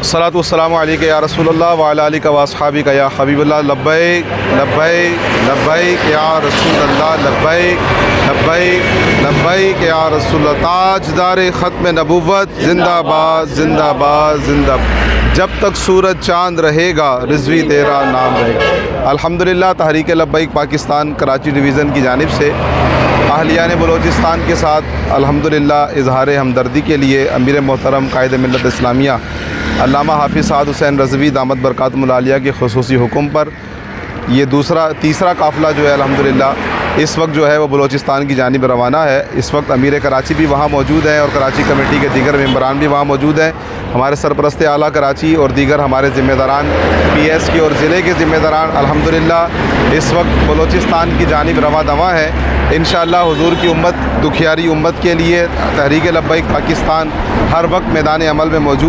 सलातु वस्सलामु अलैका या रसूलल्लाह व अला आलिका व अस्हाबिका या हबीबल्लाह। लब्बैक लब्बैक लब्बैक या रसूलल्लाह, लब्बैक लब्बैक लब्बैक या रसूलल्लाह। ताजदार ख़त्म नबुव्वत जिंदाबाद जिंदाबाद जिंदाबाद। जब तक सूरज चाँद रहेगा रिज़वी तेरा नाम रहेगा। अल्हम्दुलिल्लाह तहरीक लब्बैक पाकिस्तान कराची डिवीज़न की जानिब से अहलियान बलोचिस्तान के साथ अल्हम्दुलिल्लाह इज़हार हमदर्दी के लिए अमीर मोहतरम कायद मिल्लत इस्लामिया अल्लामा हाफिज़ साद हुसैन रज़वी दामत बरकातुहुल आलिया के ख़ुसूसी हुक्म पर ये तीसरा काफ़िला जो है अल्हम्दुलिल्लाह इस वक्त जो है वो बलोचिस्तान की जानिब रवाना है। इस वक्त अमीर कराची भी वहाँ मौजूद हैं और कराची कमेटी के दीगर मेंबरान भी वहाँ मौजूद हैं। हमारे सरपरस्त आला कराची और दीगर हमारे ज़िम्मेदारान PS के और ज़िले के ज़िम्मेदारान अल्हम्दुलिल्लाह इस वक्त बलोचिस्तान की जानिब रवा दवा है। इंशाअल्लाह हुज़ूर की उम्मत, दुखियारी उम्मत के लिए तहरीक लब्बैक पाकिस्तान हर वक्त मैदान अमल में मौजूद